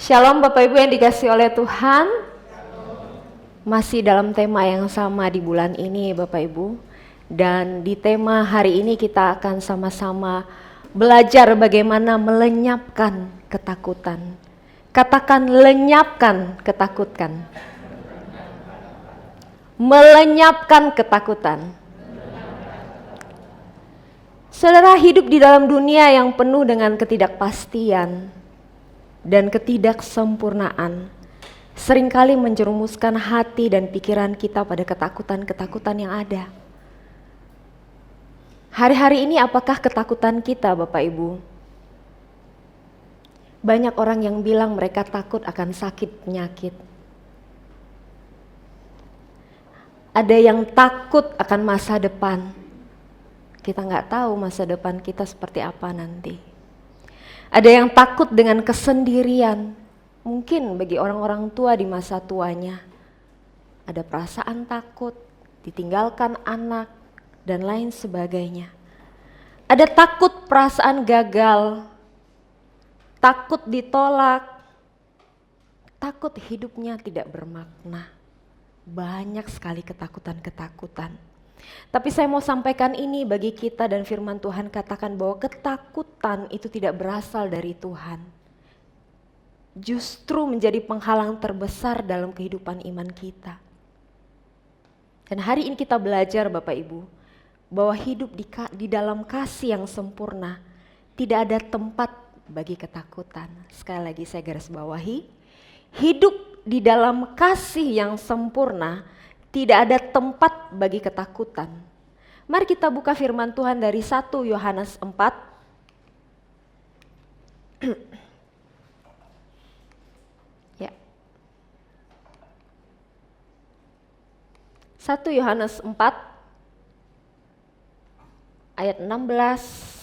Shalom Bapak Ibu yang dikasihi oleh Tuhan. Masih dalam tema yang sama di bulan ini Bapak Ibu. Dan di tema hari ini kita akan sama-sama belajar bagaimana melenyapkan ketakutan. Katakan lenyapkan ketakutan. Melenyapkan ketakutan. Saudara, hidup di dalam dunia yang penuh dengan ketidakpastian dan ketidaksempurnaan seringkali menjerumuskan hati dan pikiran kita pada ketakutan-ketakutan yang ada. Hari-hari ini apakah ketakutan kita, Bapak Ibu? Banyak orang yang bilang mereka takut akan sakit penyakit. Ada yang takut akan masa depan. Kita nggak tahu masa depan kita seperti apa nanti. Ada yang takut dengan kesendirian. Mungkin bagi orang-orang tua di masa tuanya. Ada perasaan takut, ditinggalkan anak, dan lain sebagainya. Ada takut perasaan gagal, takut ditolak, takut hidupnya tidak bermakna. Banyak sekali ketakutan-ketakutan. Tapi saya mau sampaikan ini bagi kita dan firman Tuhan katakan bahwa ketakutan itu tidak berasal dari Tuhan. Justru menjadi penghalang terbesar dalam kehidupan iman kita. Dan hari ini kita belajar Bapak Ibu, bahwa hidup di dalam kasih yang sempurna tidak ada tempat bagi ketakutan. Sekali lagi saya garis bawahi, hidup di dalam kasih yang sempurna tidak ada tempat bagi ketakutan. Mari kita buka firman Tuhan dari 1 Yohanes 4. 1 Yohanes 4 ayat 16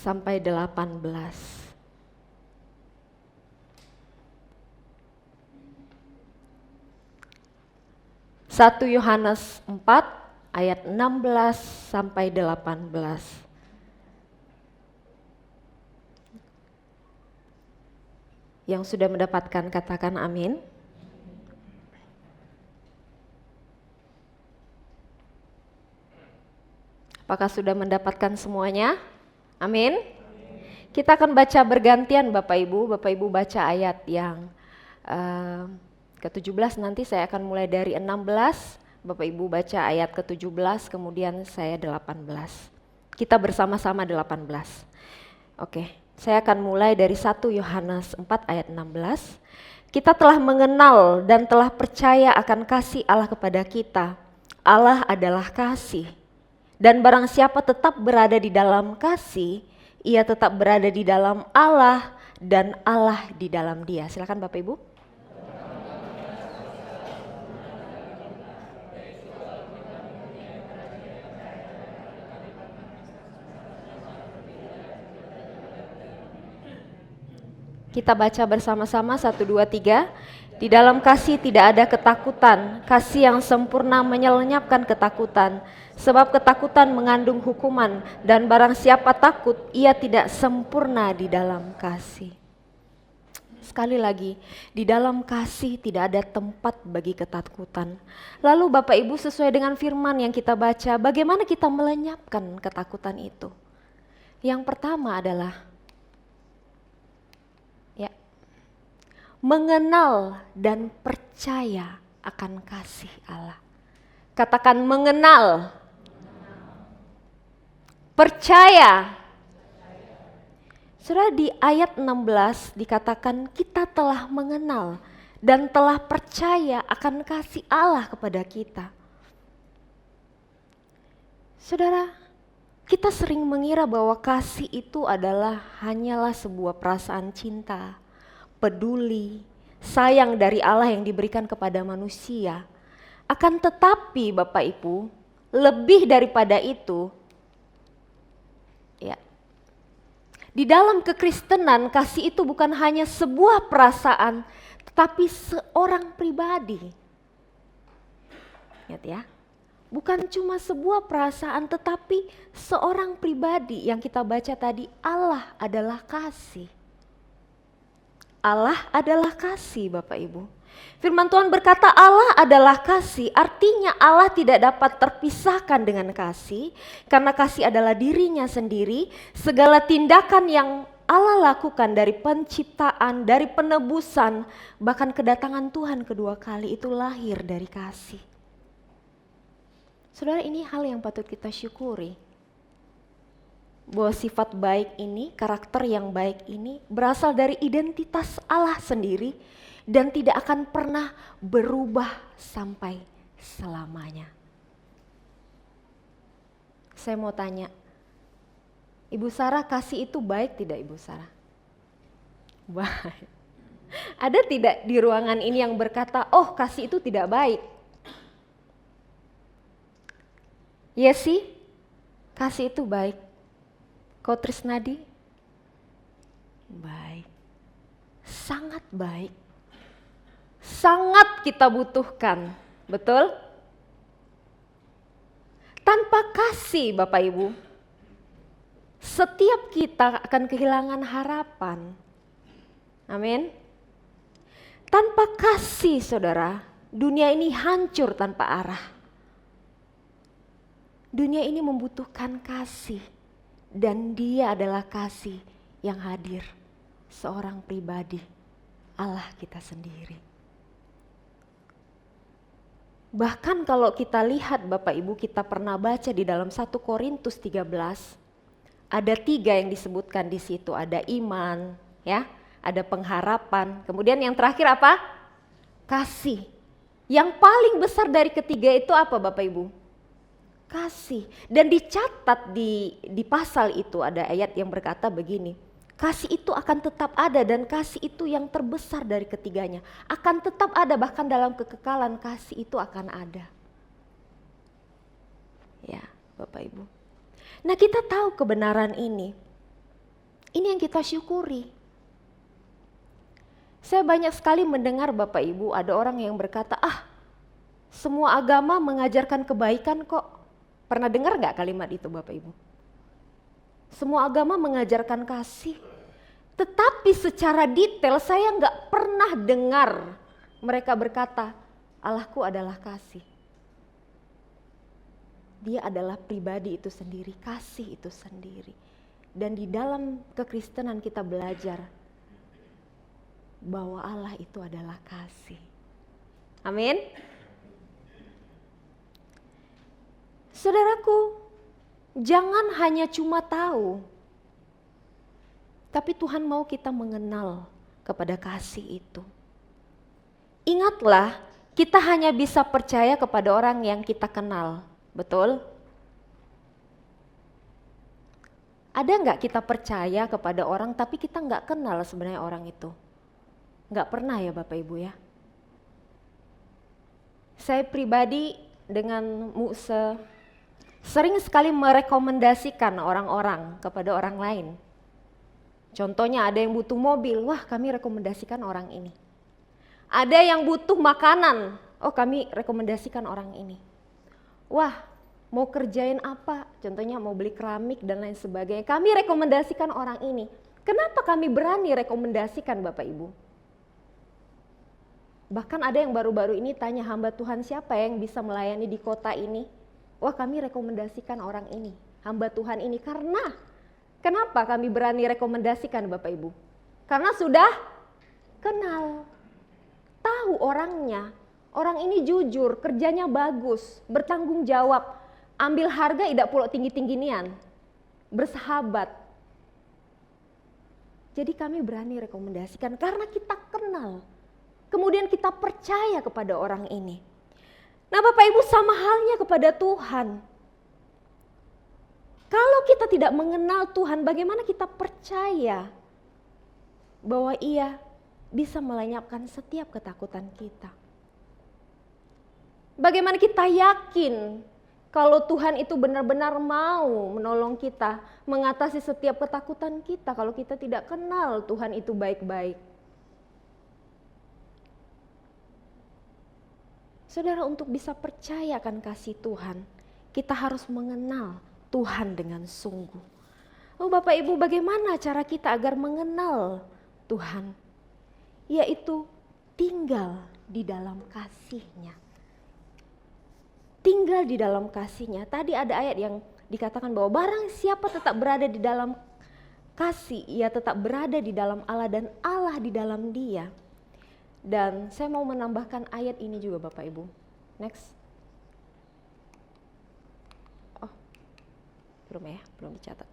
sampai 18. Satu Yohanes 4 ayat 16 sampai 18. Yang sudah mendapatkan katakan amin. Apakah sudah mendapatkan semuanya? Amin. Kita akan baca bergantian Bapak Ibu baca ayat yang ke-17, nanti saya akan mulai dari 16, Bapak Ibu baca ayat ke-17, kemudian saya 18. Kita bersama-sama 18. Oke, saya akan mulai dari 1 Yohanes 4 ayat 16. Kita telah mengenal dan telah percaya akan kasih Allah kepada kita. Allah adalah kasih. Dan barang siapa tetap berada di dalam kasih, ia tetap berada di dalam Allah dan Allah di dalam dia. Silakan Bapak Ibu. Kita baca bersama-sama 1, 2, 3. Di dalam kasih tidak ada ketakutan. Kasih yang sempurna melenyapkan ketakutan. Sebab ketakutan mengandung hukuman. Dan barang siapa takut, ia tidak sempurna di dalam kasih. Sekali lagi, di dalam kasih tidak ada tempat bagi ketakutan. Lalu Bapak Ibu sesuai dengan firman yang kita baca, bagaimana kita melenyapkan ketakutan itu? Yang pertama adalah mengenal dan percaya akan kasih Allah. Katakan mengenal, percaya. Saudara, di ayat 16 dikatakan kita telah mengenal dan telah percaya akan kasih Allah kepada kita. Saudara, kita sering mengira bahwa kasih itu adalah hanyalah sebuah perasaan cinta, peduli, sayang dari Allah yang diberikan kepada manusia. Akan tetapi Bapak Ibu, lebih daripada itu, ya, di dalam kekristenan kasih itu bukan hanya sebuah perasaan, tetapi seorang pribadi. Ingat ya, bukan cuma sebuah perasaan, tetapi seorang pribadi yang kita baca tadi, Allah adalah kasih. Allah adalah kasih, Bapak Ibu. Firman Tuhan berkata Allah adalah kasih, artinya Allah tidak dapat terpisahkan dengan kasih, karena kasih adalah dirinya sendiri. Segala tindakan yang Allah lakukan dari penciptaan, dari penebusan, bahkan kedatangan Tuhan kedua kali itu lahir dari kasih. Saudara, ini hal yang patut kita syukuri. Bahwa sifat baik ini, karakter yang baik ini berasal dari identitas Allah sendiri dan tidak akan pernah berubah sampai selamanya. Saya mau tanya, Ibu Sarah, kasih itu baik tidak Ibu Sarah? Baik. Ada tidak di ruangan ini yang berkata, oh kasih itu tidak baik? Ya sih, kasih itu baik. Kau Trisnadi? Baik. Sangat baik. Sangat kita butuhkan. Betul? Tanpa kasih Bapak Ibu, setiap kita akan kehilangan harapan. Amin. Tanpa kasih saudara, dunia ini hancur tanpa arah. Dunia ini membutuhkan kasih. Dan dia adalah kasih yang hadir, seorang pribadi, Allah kita sendiri. Bahkan kalau kita lihat Bapak Ibu, kita pernah baca di dalam 1 Korintus 13, ada 3 yang disebutkan di situ, ada iman, ya, ada pengharapan, kemudian yang terakhir apa? Kasih. Yang paling besar dari ketiga itu apa Bapak Ibu? Kasih. Dan dicatat di pasal itu ada ayat yang berkata begini, kasih itu akan tetap ada dan kasih itu yang terbesar dari ketiganya. Akan tetap ada, bahkan dalam kekekalan kasih itu akan ada. Ya Bapak Ibu. Nah kita tahu kebenaran ini. Ini yang kita syukuri. Saya banyak sekali mendengar Bapak Ibu ada orang yang berkata, semua agama mengajarkan kebaikan kok. Pernah dengar gak kalimat itu Bapak Ibu? Semua agama mengajarkan kasih. Tetapi secara detail saya gak pernah dengar mereka berkata, Allahku adalah kasih. Dia adalah pribadi itu sendiri, kasih itu sendiri. Dan di dalam kekristenan kita belajar bahwa Allah itu adalah kasih. Amin. Saudaraku, jangan hanya cuma tahu, tapi Tuhan mau kita mengenal kepada kasih itu. Ingatlah, kita hanya bisa percaya kepada orang yang kita kenal, betul? Ada nggak kita percaya kepada orang tapi kita nggak kenal sebenarnya orang itu? Nggak pernah ya Bapak Ibu ya? Saya pribadi dengan Mu'se sering sekali merekomendasikan orang-orang kepada orang lain. Contohnya ada yang butuh mobil, wah kami rekomendasikan orang ini. Ada yang butuh makanan, oh kami rekomendasikan orang ini. Wah mau kerjain apa, contohnya mau beli keramik dan lain sebagainya, kami rekomendasikan orang ini. Kenapa kami berani rekomendasikan Bapak Ibu? Bahkan ada yang baru-baru ini tanya, hamba Tuhan siapa yang bisa melayani di kota ini? Wah kami rekomendasikan orang ini, hamba Tuhan ini. Kenapa kami berani rekomendasikan Bapak Ibu? Karena sudah kenal, tahu orangnya. Orang ini jujur, kerjanya bagus, bertanggung jawab, ambil harga tidak pula tinggi-tinggian, bersahabat. Jadi kami berani rekomendasikan karena kita kenal. Kemudian kita percaya kepada orang ini. Nah Bapak Ibu, sama halnya kepada Tuhan. Kalau kita tidak mengenal Tuhan, bagaimana kita percaya bahwa Ia bisa melenyapkan setiap ketakutan kita? Bagaimana kita yakin kalau Tuhan itu benar-benar mau menolong kita, mengatasi setiap ketakutan kita kalau kita tidak kenal Tuhan itu baik-baik? Saudara, untuk bisa percaya akan kasih Tuhan, kita harus mengenal Tuhan dengan sungguh. Oh Bapak Ibu, bagaimana cara kita agar mengenal Tuhan? yaitu tinggal di dalam kasih-Nya. Tinggal di dalam kasih-Nya. Tadi ada ayat yang dikatakan bahwa barang siapa tetap berada di dalam kasih, ia tetap berada di dalam Allah dan Allah di dalam dia. Dan saya mau menambahkan ayat ini juga Bapak Ibu. Next. Oh, belum dicatat.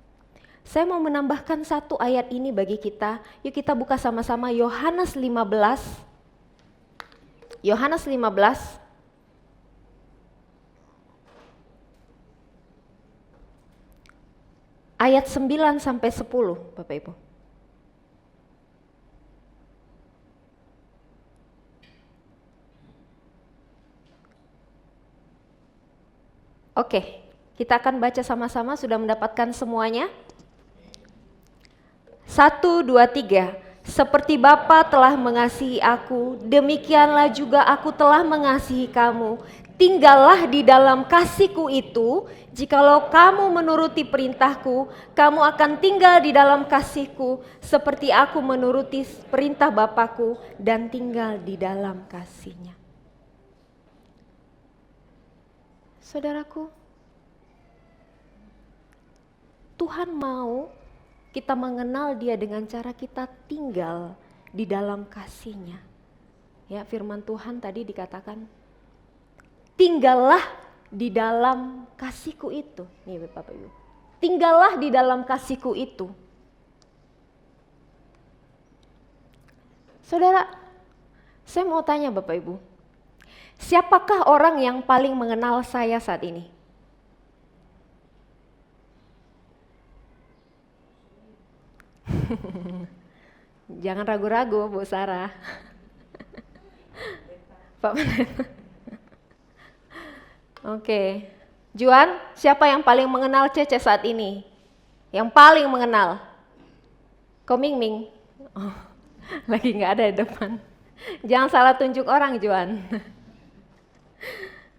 Saya mau menambahkan satu ayat ini bagi kita. Yuk kita buka sama-sama Yohanes 15. Yohanes 15. Ayat 9 sampai 10, Bapak Ibu. Oke, kita akan baca sama-sama. Sudah mendapatkan semuanya? 1, 2, 3. Seperti Bapa telah mengasihi aku, demikianlah juga aku telah mengasihi kamu. Tinggallah di dalam kasih-Ku itu. Jikalau kamu menuruti perintah-Ku, kamu akan tinggal di dalam kasih-Ku, seperti aku menuruti perintah Bapa-Ku dan tinggal di dalam kasih-Nya. Saudaraku, Tuhan mau kita mengenal Dia dengan cara kita tinggal di dalam kasih-Nya. Ya, firman Tuhan tadi dikatakan, tinggallah di dalam kasih-Ku itu. Nih Bapak Ibu, tinggallah di dalam kasih-Ku itu. Saudara, saya mau tanya Bapak Ibu, siapakah orang yang paling mengenal saya saat ini? Jangan ragu-ragu Bu Sarah. Pak Pendeta. Oke. Juan, siapa yang paling mengenal Cece saat ini? Yang paling mengenal? Ko Ming Ming. Oh, lagi nggak ada di depan. Jangan salah tunjuk orang, Juan.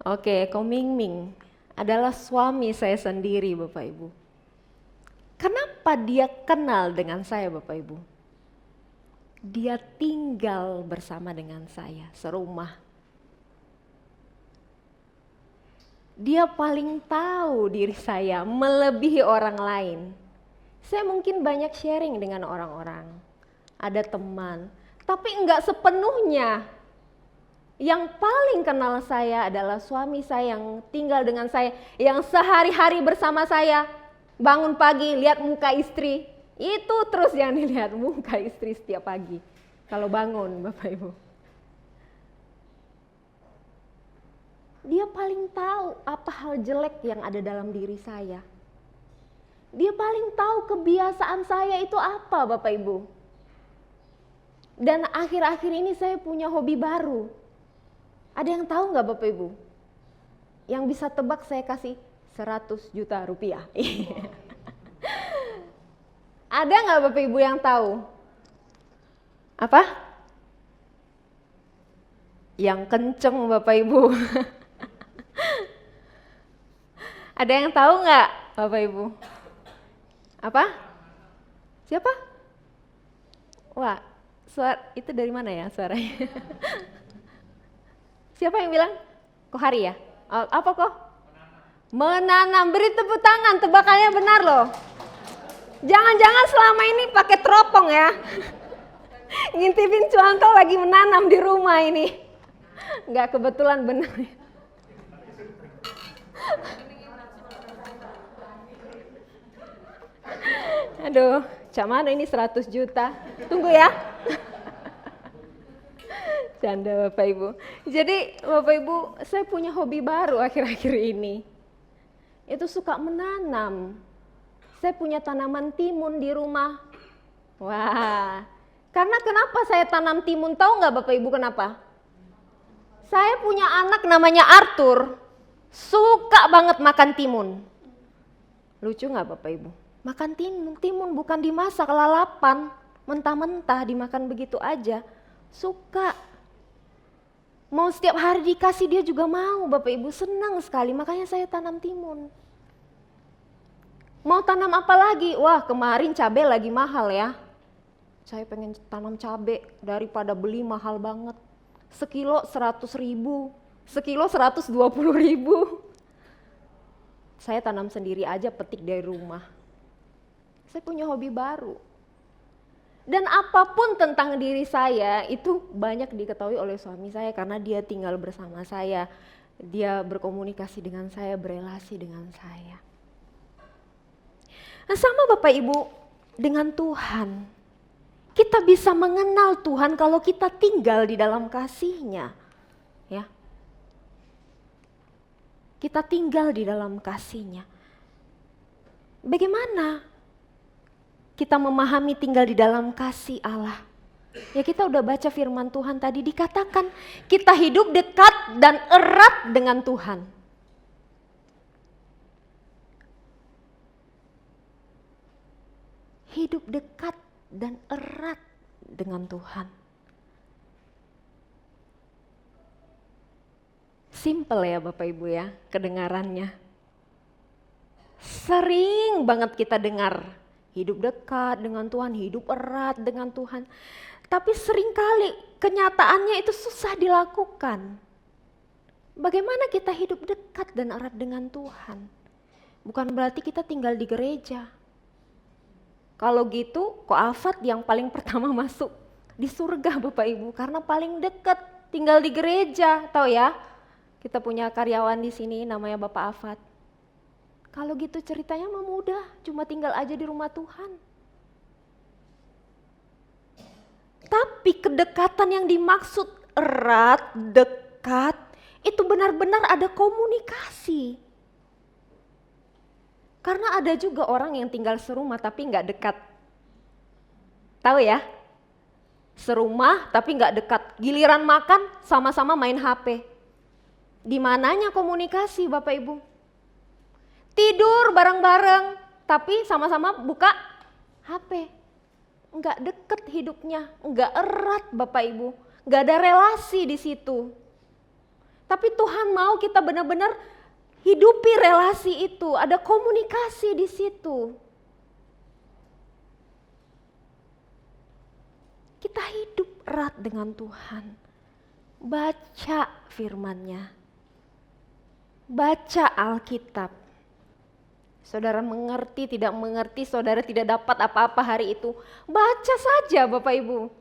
Oke, Ko Ming Ming adalah suami saya sendiri, Bapak Ibu. Kenapa dia kenal dengan saya, Bapak Ibu? Dia tinggal bersama dengan saya, serumah. Dia paling tahu diri saya melebihi orang lain. Saya mungkin banyak sharing dengan orang-orang, ada teman, tapi enggak sepenuhnya. Yang paling kenal saya adalah suami saya yang tinggal dengan saya, yang sehari-hari bersama saya. Bangun pagi, lihat muka istri, itu terus yang dilihat, muka istri setiap pagi. Kalau bangun, Bapak Ibu. Dia paling tahu apa hal jelek yang ada dalam diri saya. Dia paling tahu kebiasaan saya itu apa, Bapak Ibu. Dan akhir-akhir ini saya punya hobi baru. Ada yang tahu nggak Bapak Ibu? Yang bisa tebak saya kasih 100 juta rupiah. Ada nggak Bapak Ibu yang tahu? Apa? Yang kenceng Bapak Ibu. Ada yang tahu nggak Bapak Ibu? Apa? Siapa? Wah, suara itu dari mana ya suaranya? Siapa yang bilang? Kohari ya? Oh, apa kok? Menanam. Beri tepuk tangan, tebakannya benar loh. Jangan-jangan selama ini pakai teropong ya. Ngintipin Cuanto lagi menanam di rumah ini. Nggak kebetulan benar. Aduh, Cak Mano ini 100 juta. Tunggu ya. Canda Bapak Ibu. Jadi Bapak Ibu, saya punya hobi baru akhir-akhir ini. Itu suka menanam. Saya punya tanaman timun di rumah. Wah, karena kenapa saya tanam timun? Tahu nggak Bapak Ibu kenapa? Saya punya anak namanya Arthur. Suka banget makan timun. Lucu nggak Bapak Ibu? Makan timun bukan dimasak, lalapan. Mentah-mentah dimakan begitu aja. Suka. Mau setiap hari dikasih dia juga mau, Bapak Ibu, senang sekali, makanya saya tanam timun. Mau tanam apa lagi? Wah, kemarin cabai lagi mahal ya. Saya pengen tanam cabai daripada beli mahal banget. Sekilo 100.000, sekilo 120.000. Saya tanam sendiri aja, petik dari rumah. Saya punya hobi baru. Dan apapun tentang diri saya itu banyak diketahui oleh suami saya karena dia tinggal bersama saya. Dia berkomunikasi dengan saya, berelasi dengan saya. Nah, sama Bapak Ibu dengan Tuhan. Kita bisa mengenal Tuhan kalau kita tinggal di dalam kasih-Nya. Ya. Kita tinggal di dalam kasih-Nya. Bagaimana kita memahami tinggal di dalam kasih Allah? Ya, kita udah baca firman Tuhan tadi, dikatakan kita hidup dekat dan erat dengan Tuhan. Hidup dekat dan erat dengan Tuhan. Simple ya Bapak Ibu ya, kedengarannya. Sering banget kita dengar, hidup dekat dengan Tuhan, hidup erat dengan Tuhan. Tapi seringkali kenyataannya itu susah dilakukan. Bagaimana kita hidup dekat dan erat dengan Tuhan? Bukan berarti kita tinggal di gereja. Kalau gitu, Koafat yang paling pertama masuk di surga Bapak Ibu, karena paling dekat tinggal di gereja, tahu ya? Kita punya karyawan di sini namanya Bapak Afat. Kalau gitu ceritanya mah mudah, cuma tinggal aja di rumah Tuhan. Tapi kedekatan yang dimaksud erat, dekat, itu benar-benar ada komunikasi. Karena ada juga orang yang tinggal serumah tapi nggak dekat. Tahu ya? Serumah tapi nggak dekat. Giliran makan sama-sama main HP. Di mananya komunikasi Bapak Ibu? Tidur bareng-bareng tapi sama-sama buka HP. Nggak deket hidupnya, nggak erat Bapak Ibu. Nggak ada relasi di situ. Tapi Tuhan mau kita benar-benar hidupi relasi itu, ada komunikasi di situ. Kita hidup erat dengan Tuhan. Baca firman-Nya. Baca Alkitab. Saudara mengerti, tidak mengerti, saudara tidak dapat apa-apa hari itu. Baca saja Bapak Ibu.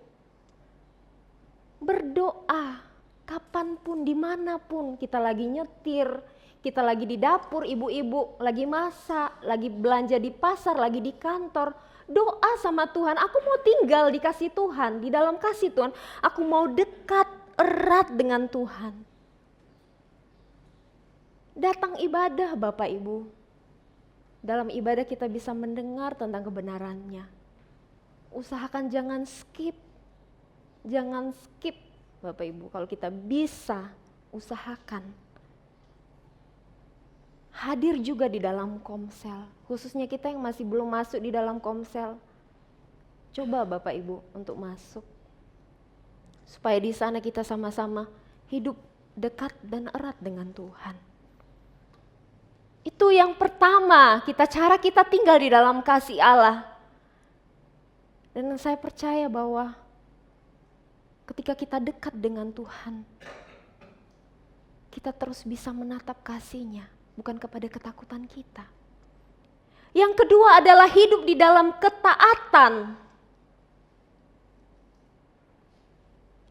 Berdoa, kapanpun, dimanapun, kita lagi nyetir, kita lagi di dapur, ibu-ibu lagi masak, lagi belanja di pasar, lagi di kantor. Doa sama Tuhan, aku mau tinggal di kasih Tuhan, di dalam kasih Tuhan. Aku mau dekat, erat dengan Tuhan. Datang ibadah Bapak Ibu. Dalam ibadah kita bisa mendengar tentang kebenarannya. Usahakan jangan skip. Jangan skip Bapak Ibu, kalau kita bisa usahakan. Hadir juga di dalam komsel, khususnya kita yang masih belum masuk di dalam komsel. Coba Bapak Ibu untuk masuk. Supaya di sana kita sama-sama hidup dekat dan erat dengan Tuhan. Itu yang pertama, cara kita tinggal di dalam kasih Allah. Dan saya percaya bahwa ketika kita dekat dengan Tuhan, kita terus bisa menatap kasih-Nya, bukan kepada ketakutan kita. Yang kedua adalah hidup di dalam ketaatan.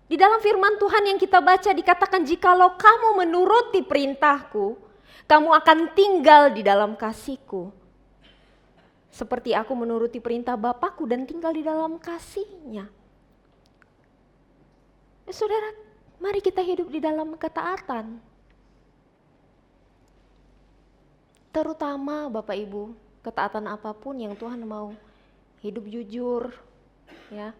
Di dalam firman Tuhan yang kita baca dikatakan, jikalau kamu menuruti perintahku, kamu akan tinggal di dalam kasih-Ku. Seperti aku menuruti perintah Bapakku dan tinggal di dalam kasih-Nya. Saudara, mari kita hidup di dalam ketaatan. Terutama Bapak Ibu, ketaatan apapun yang Tuhan mau. Hidup jujur, ya.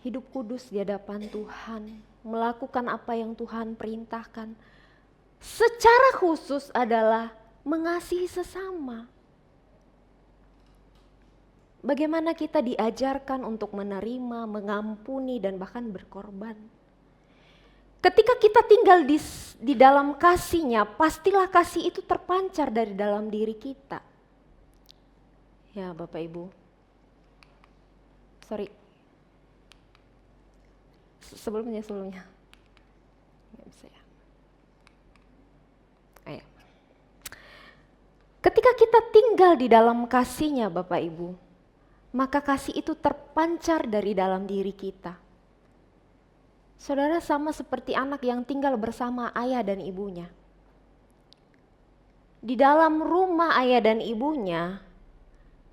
Hidup kudus di hadapan Tuhan, melakukan apa yang Tuhan perintahkan. Secara khusus adalah mengasihi sesama. Bagaimana kita diajarkan untuk menerima, mengampuni, dan bahkan berkorban. Ketika kita tinggal di dalam kasih-Nya, pastilah kasih itu terpancar dari dalam diri kita. Ya Bapak Ibu. sorry. Sebelumnya. Nggak bisa ya. Ayo. Ketika kita tinggal di dalam kasih-Nya Bapak Ibu, maka kasih itu terpancar dari dalam diri kita. Saudara sama seperti anak yang tinggal bersama ayah dan ibunya. Di dalam rumah ayah dan ibunya,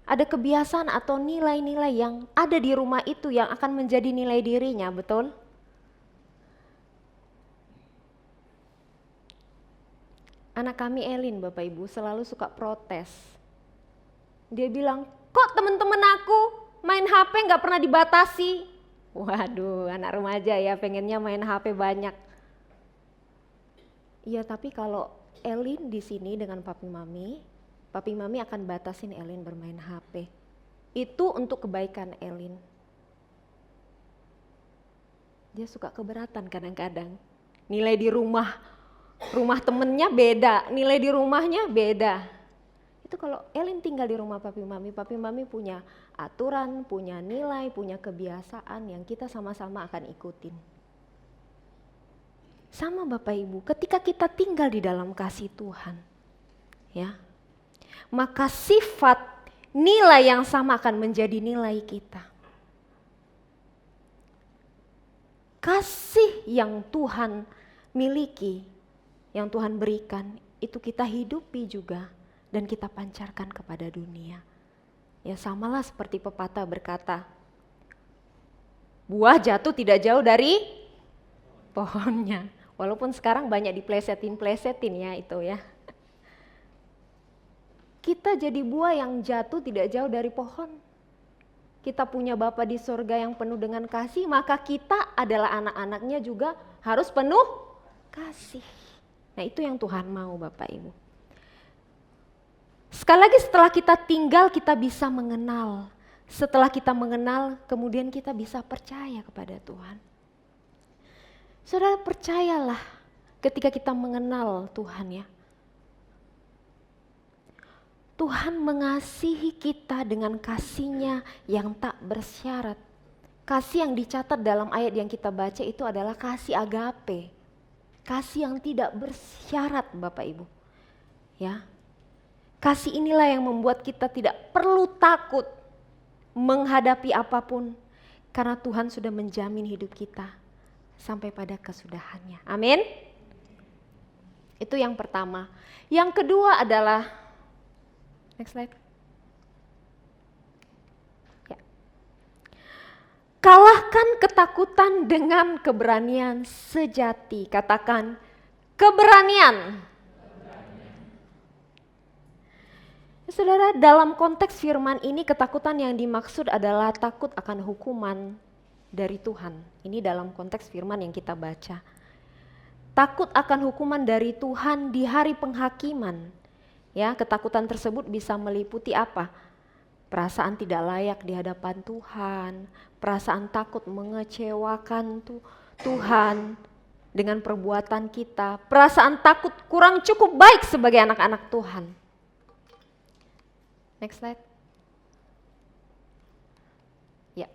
ada kebiasaan atau nilai-nilai yang ada di rumah itu yang akan menjadi nilai dirinya, betul? Anak kami Elin Bapak Ibu selalu suka protes. Dia bilang, kok teman-teman aku main HP gak pernah dibatasi? Waduh, anak remaja ya pengennya main HP banyak. Iya, tapi kalau Elin di sini dengan papi mami akan batasin Elin bermain HP. Itu untuk kebaikan Elin. Dia suka keberatan kadang-kadang. Nilai di rumah temennya beda, nilai di rumahnya beda. Itu kalau Elin tinggal di rumah papi mami punya aturan, punya nilai, punya kebiasaan yang kita sama-sama akan ikutin. Sama Bapak Ibu, ketika kita tinggal di dalam kasih Tuhan, ya, maka sifat nilai yang sama akan menjadi nilai kita. Kasih yang Tuhan miliki, yang Tuhan berikan, itu kita hidupi juga. Dan kita pancarkan kepada dunia. Ya samalah seperti pepatah berkata, buah jatuh tidak jauh dari pohonnya. Walaupun sekarang banyak diplesetin ya itu ya. Kita jadi buah yang jatuh tidak jauh dari pohon. Kita punya Bapa di surga yang penuh dengan kasih, maka kita adalah anak-anaknya juga harus penuh kasih. Nah itu yang Tuhan mau Bapak Ibu. Sekali lagi setelah kita tinggal kita bisa mengenal. Setelah kita mengenal kemudian kita bisa percaya kepada Tuhan. Saudara percayalah ketika kita mengenal Tuhan ya. Tuhan mengasihi kita dengan kasih-Nya yang tak bersyarat. Kasih yang dicatat dalam ayat yang kita baca itu adalah kasih agape. Kasih yang tidak bersyarat Bapak Ibu. Ya. Kasih inilah yang membuat kita tidak perlu takut menghadapi apapun. Karena Tuhan sudah menjamin hidup kita sampai pada kesudahannya. Amin. Itu yang pertama. Yang kedua adalah, next slide. Ya. Kalahkan ketakutan dengan keberanian sejati. Katakan keberanian. Saudara, dalam konteks firman ini ketakutan yang dimaksud adalah takut akan hukuman dari Tuhan. Ini dalam konteks firman yang kita baca. Takut akan hukuman dari Tuhan di hari penghakiman. Ya, ketakutan tersebut bisa meliputi apa? Perasaan tidak layak di hadapan Tuhan, perasaan takut mengecewakan Tuhan dengan perbuatan kita, perasaan takut kurang cukup baik sebagai anak-anak Tuhan. Next slide. Ya.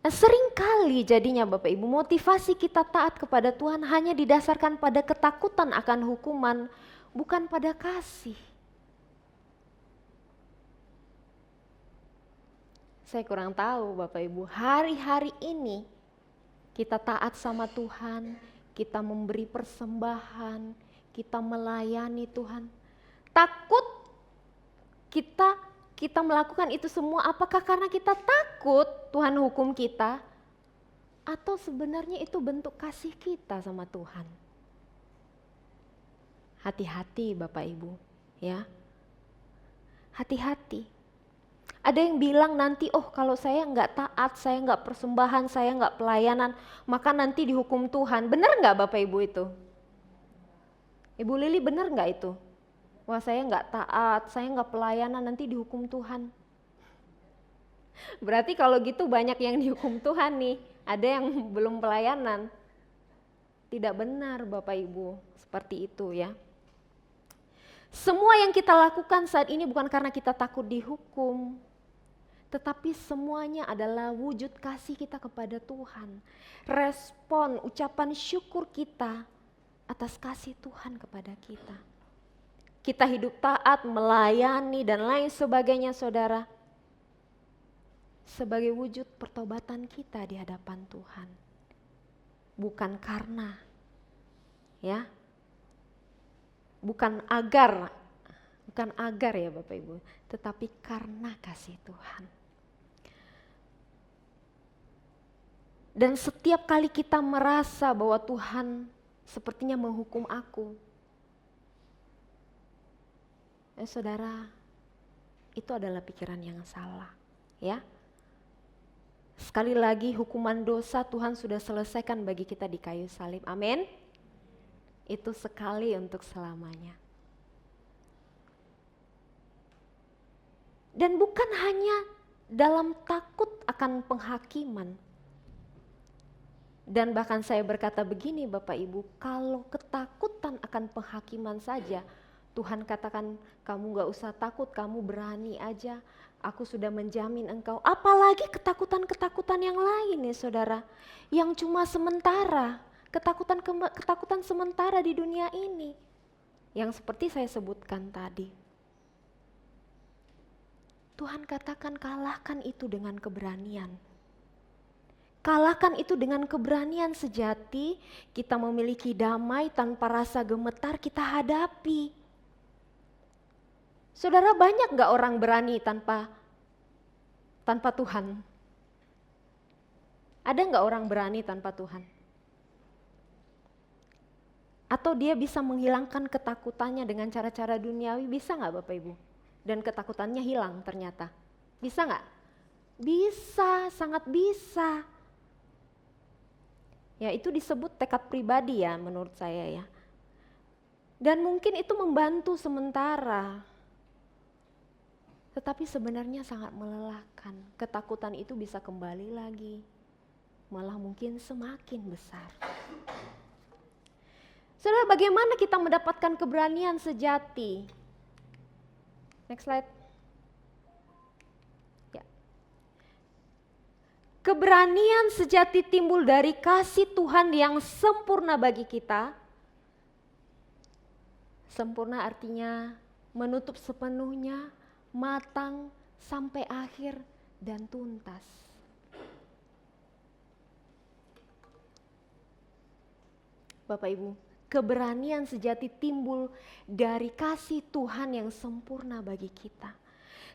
Nah, seringkali jadinya Bapak Ibu motivasi kita taat kepada Tuhan hanya didasarkan pada ketakutan akan hukuman, bukan pada kasih. Saya kurang tahu Bapak Ibu, hari-hari ini kita taat sama Tuhan, kita memberi persembahan, kita melayani Tuhan. Takut kita melakukan itu semua apakah karena kita takut Tuhan hukum kita atau sebenarnya itu bentuk kasih kita sama Tuhan? Hati-hati Bapak Ibu, ya. Hati-hati. Ada yang bilang nanti, oh kalau saya nggak taat, saya nggak persembahan, saya nggak pelayanan, maka nanti dihukum Tuhan. Benar nggak Bapak Ibu itu? Ibu Lili benar nggak itu? Wah saya nggak taat, saya nggak pelayanan, nanti dihukum Tuhan. Berarti kalau gitu banyak yang dihukum Tuhan nih, ada yang belum pelayanan. Tidak benar Bapak Ibu, seperti itu ya. Semua yang kita lakukan saat ini bukan karena kita takut dihukum, tetapi semuanya adalah wujud kasih kita kepada Tuhan. Respon ucapan syukur kita atas kasih Tuhan kepada kita. Kita hidup taat, melayani dan lain sebagainya saudara, sebagai wujud pertobatan kita di hadapan Tuhan. Bukan karena, ya, bukan agar ya Bapak Ibu, tetapi karena kasih Tuhan. Dan setiap kali kita merasa bahwa Tuhan sepertinya menghukum aku, saudara, itu adalah pikiran yang salah, ya. Sekali lagi, hukuman dosa Tuhan sudah selesaikan bagi kita di kayu salib. Amin. Itu sekali untuk selamanya. Dan bukan hanya dalam takut akan penghakiman. Dan bahkan saya berkata begini Bapak Ibu, kalau ketakutan akan penghakiman saja, Tuhan katakan kamu gak usah takut, kamu berani aja, aku sudah menjamin engkau. Apalagi ketakutan-ketakutan yang lain ya saudara, yang cuma sementara, ketakutan sementara di dunia ini, yang seperti saya sebutkan tadi. Tuhan katakan kalahkan itu dengan keberanian. Kalahkan itu dengan keberanian sejati, kita memiliki damai tanpa rasa gemetar kita hadapi. Saudara, banyak gak orang berani tanpa Tuhan? Ada gak orang berani tanpa Tuhan? Atau dia bisa menghilangkan ketakutannya dengan cara-cara duniawi, bisa gak Bapak Ibu? Dan ketakutannya hilang ternyata. Bisa gak? Bisa, sangat bisa. Ya itu disebut tekad pribadi ya menurut saya ya. Dan mungkin itu membantu sementara. Tetapi sebenarnya sangat melelahkan. Ketakutan itu bisa kembali lagi. Malah mungkin semakin besar. Saudara, bagaimana kita mendapatkan keberanian sejati? Next slide. Ya. Keberanian sejati timbul dari kasih Tuhan yang sempurna bagi kita. Sempurna artinya menutup sepenuhnya, matang sampai akhir dan tuntas. Bapak Ibu, keberanian sejati timbul dari kasih Tuhan yang sempurna bagi kita.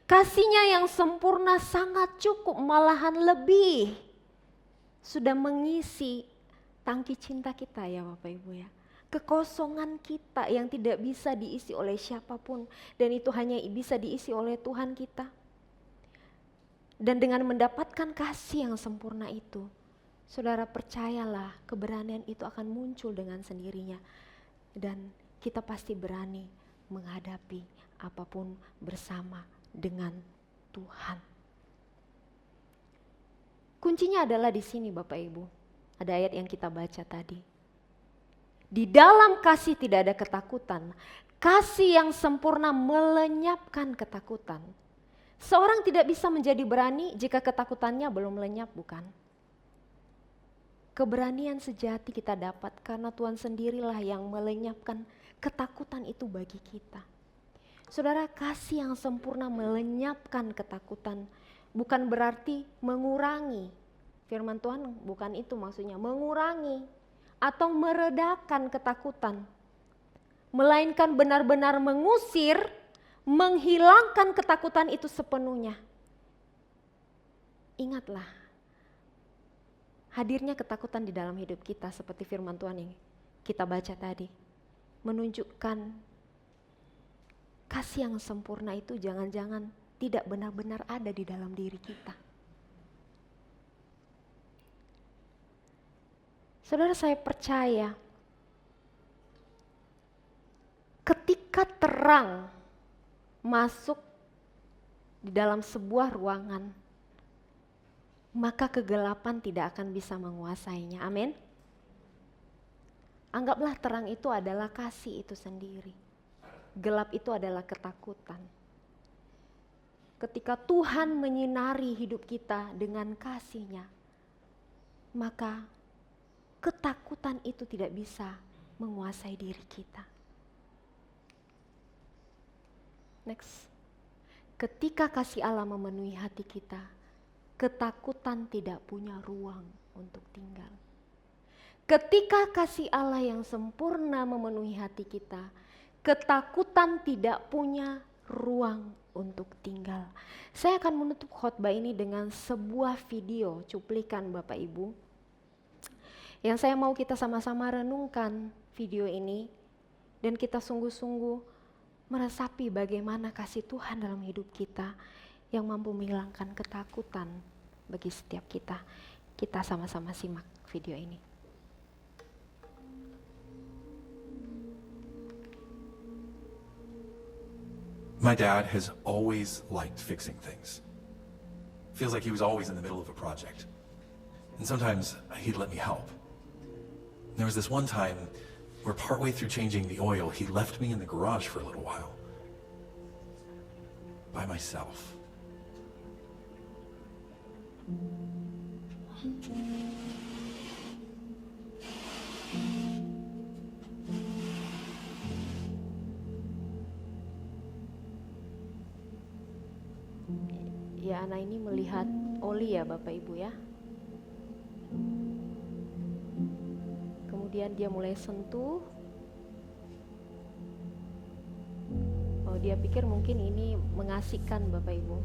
Kasihnya yang sempurna sangat cukup, malahan lebih. Sudah mengisi tangki cinta kita ya Bapak Ibu ya. Kekosongan kita yang tidak bisa diisi oleh siapapun, dan itu hanya bisa diisi oleh Tuhan kita. Dan dengan mendapatkan kasih yang sempurna itu, saudara percayalah keberanian itu akan muncul dengan sendirinya. Dan kita pasti berani menghadapi apapun bersama dengan Tuhan. Kuncinya adalah di sini Bapak Ibu. Ada ayat yang kita baca tadi. Di dalam kasih tidak ada ketakutan. Kasih yang sempurna melenyapkan ketakutan. Seorang tidak bisa menjadi berani jika ketakutannya belum lenyap, bukan? Keberanian sejati kita dapat karena Tuhan sendirilah yang melenyapkan ketakutan itu bagi kita. Saudara, kasih yang sempurna melenyapkan ketakutan bukan berarti mengurangi. Firman Tuhan bukan itu maksudnya, mengurangi atau meredakan ketakutan, melainkan benar-benar mengusir, menghilangkan ketakutan itu sepenuhnya. Ingatlah, hadirnya ketakutan di dalam hidup kita seperti firman Tuhan yang kita baca tadi, menunjukkan kasih yang sempurna itu jangan-jangan tidak benar-benar ada di dalam diri kita. Saudara, saya percaya ketika terang masuk di dalam sebuah ruangan, maka kegelapan tidak akan bisa menguasainya. Amin. Anggaplah terang itu adalah kasih itu sendiri. Gelap itu adalah ketakutan. ketika Tuhan menyinari hidup kita dengan kasih-Nya, maka ketakutan itu tidak bisa menguasai diri kita. Next. Ketika kasih Allah memenuhi hati kita, ketakutan tidak punya ruang untuk tinggal. Ketika kasih Allah yang sempurna memenuhi hati kita, ketakutan tidak punya ruang untuk tinggal. Saya akan menutup khotbah ini dengan sebuah video cuplikan Bapak Ibu. Yang saya mau kita sama-sama renungkan video ini dan kita sungguh-sungguh meresapi bagaimana kasih Tuhan dalam hidup kita yang mampu menghilangkan ketakutan bagi setiap kita. Kita sama-sama simak video ini. My dad has always liked fixing things. Feels like he was always in the middle of a project. And sometimes he'd let me help. There was this one time where partway through changing the oil, he left me in the garage for a little while. By myself. Ya, anak ini melihat oli ya Bapak Ibu ya. Kemudian dia mulai sentuh. Oh, dia pikir mungkin ini mengasihkan Bapak Ibu.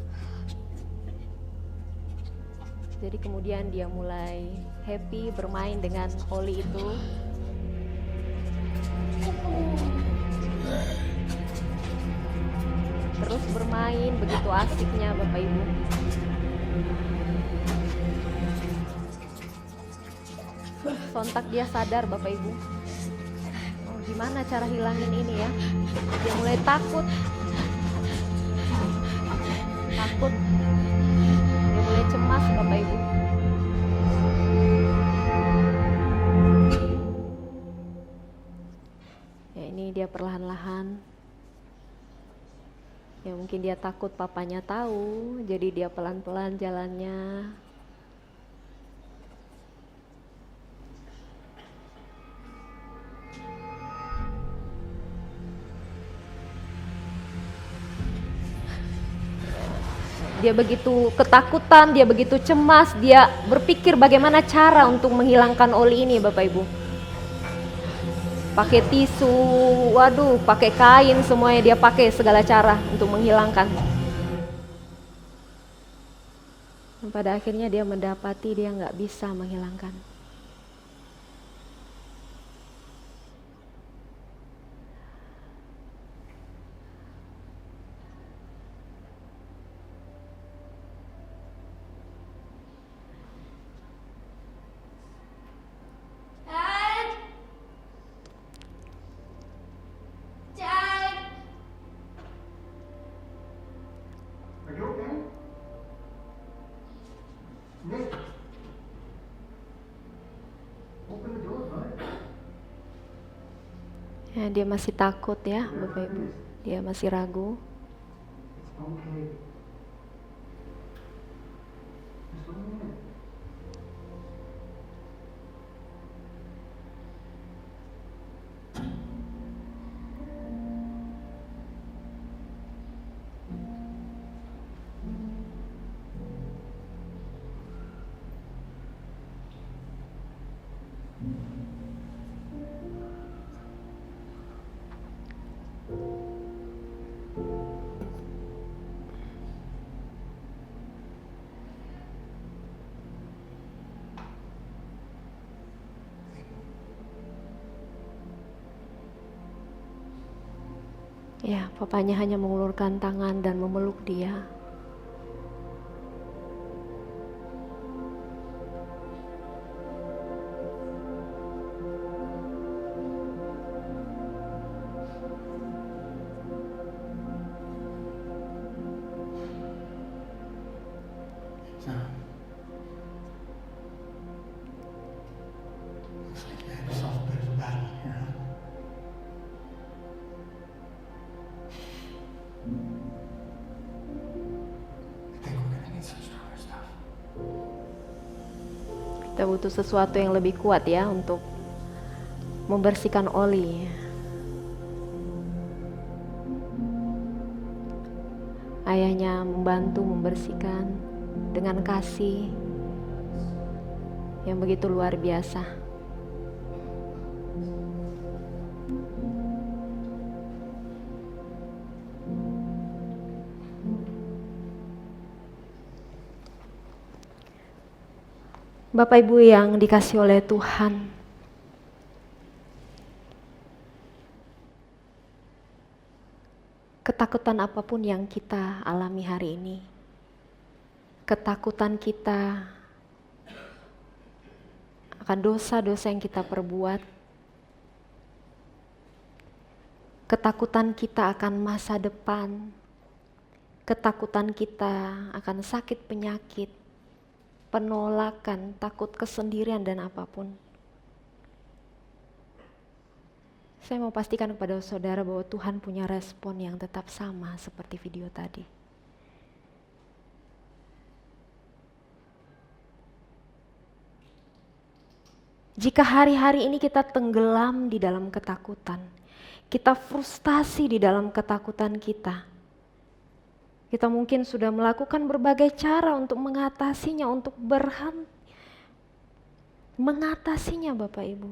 Jadi kemudian dia mulai happy bermain dengan oli itu. Terus bermain begitu asiknya Bapak Ibu. Sontak dia sadar Bapak Ibu. Oh, gimana cara hilangin ini ya? Dia mulai takut. Takut. Dia mulai cemas Bapak Ibu. Ya, ini dia perlahan-lahan. Ya mungkin dia takut papanya tahu, jadi dia pelan-pelan jalannya. Dia begitu ketakutan, dia begitu cemas, dia berpikir bagaimana cara untuk menghilangkan oli ini Bapak Ibu. Pakai tisu, waduh, pakai kain, semuanya dia pakai segala cara untuk menghilangkan. Dan pada akhirnya dia mendapati dia nggak bisa menghilangkan. Ya, dia masih takut ya Bapak Ibu, dia masih ragu. Ya, papanya hanya mengulurkan tangan dan memeluk dia. Kita butuh sesuatu yang lebih kuat ya untuk membersihkan oli. Ayahnya membantu membersihkan dengan kasih yang begitu luar biasa. Bapak Ibu yang dikasihi oleh Tuhan, ketakutan apapun yang kita alami hari ini, ketakutan kita akan dosa-dosa yang kita perbuat, ketakutan kita akan masa depan, ketakutan kita akan sakit penyakit, penolakan, takut kesendirian dan apapun. Saya mau pastikan kepada saudara bahwa Tuhan punya respon yang tetap sama seperti video tadi. Jika hari-hari ini kita tenggelam di dalam ketakutan, kita frustasi di dalam ketakutan kita mungkin sudah melakukan berbagai cara untuk mengatasinya, untuk mengatasinya Bapak Ibu.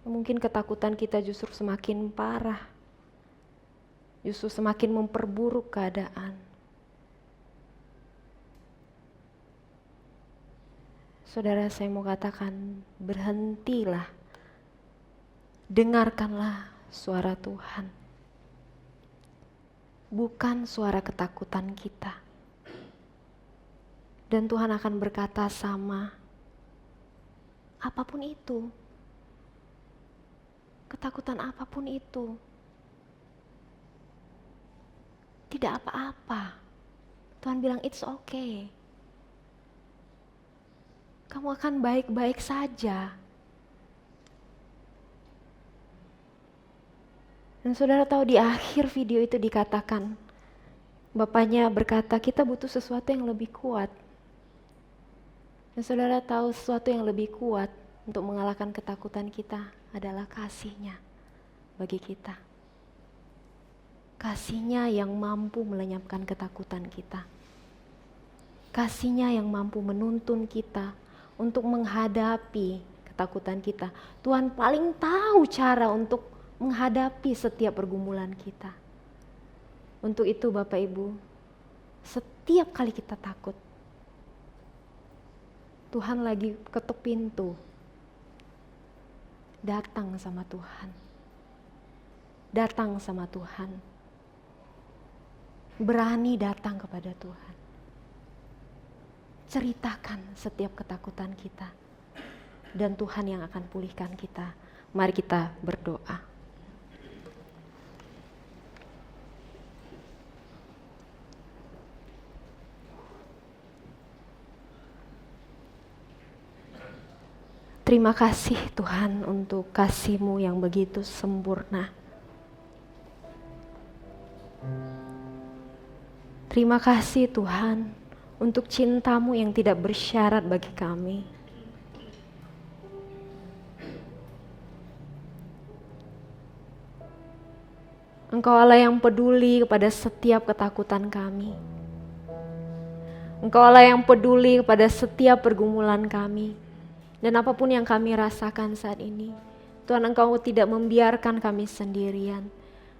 Mungkin ketakutan kita justru semakin parah, justru semakin memperburuk keadaan. Saudara, saya mau katakan, berhentilah, dengarkanlah suara Tuhan. Bukan suara ketakutan kita. Dan Tuhan akan berkata sama, apapun itu, ketakutan apapun itu, tidak apa-apa. Tuhan bilang it's okay. Kamu akan baik-baik saja. Dan saudara tahu di akhir video itu dikatakan, bapaknya berkata kita butuh sesuatu yang lebih kuat. Dan saudara tahu sesuatu yang lebih kuat untuk mengalahkan ketakutan kita adalah kasih-Nya bagi kita. Kasih-Nya yang mampu melenyapkan ketakutan kita. Kasih-Nya yang mampu menuntun kita untuk menghadapi ketakutan kita. Tuhan paling tahu cara untuk menghadapi setiap pergumulan kita. Untuk itu Bapak Ibu, setiap kali kita takut, Tuhan lagi ketuk pintu. Datang sama Tuhan. Datang sama Tuhan. Berani datang kepada Tuhan. Ceritakan setiap ketakutan kita. Dan Tuhan yang akan pulihkan kita. Mari kita berdoa. Terima kasih Tuhan untuk kasih-Mu yang begitu sempurna. Terima kasih Tuhan untuk cinta-Mu yang tidak bersyarat bagi kami. Engkau Allah yang peduli kepada setiap ketakutan kami. Engkau Allah yang peduli kepada setiap pergumulan kami. Dan apapun yang kami rasakan saat ini, Tuhan Engkau tidak membiarkan kami sendirian.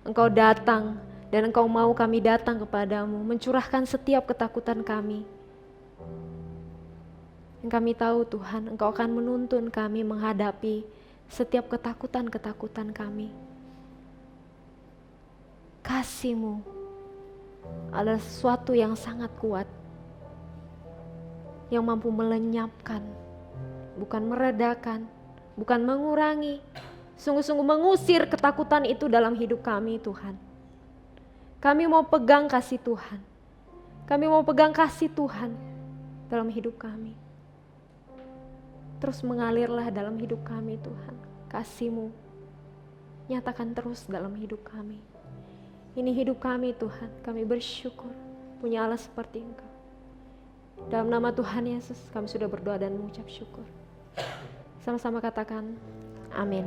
Engkau datang dan Engkau mau kami datang kepadamu, mencurahkan setiap ketakutan kami. Dan kami tahu Tuhan, Engkau akan menuntun kami menghadapi setiap ketakutan-ketakutan kami. Kasih-Mu adalah sesuatu yang sangat kuat, yang mampu melenyapkan, bukan meredakan, bukan mengurangi, sungguh-sungguh mengusir ketakutan itu dalam hidup kami Tuhan. Kami mau pegang kasih Tuhan. Kami mau pegang kasih Tuhan dalam hidup kami. Terus mengalirlah dalam hidup kami Tuhan. Kasih-Mu nyatakan terus dalam hidup kami. Ini hidup kami Tuhan, kami bersyukur punya Allah seperti Engkau. Dalam nama Tuhan Yesus kami sudah berdoa dan mengucap syukur. Sama-sama katakan amin.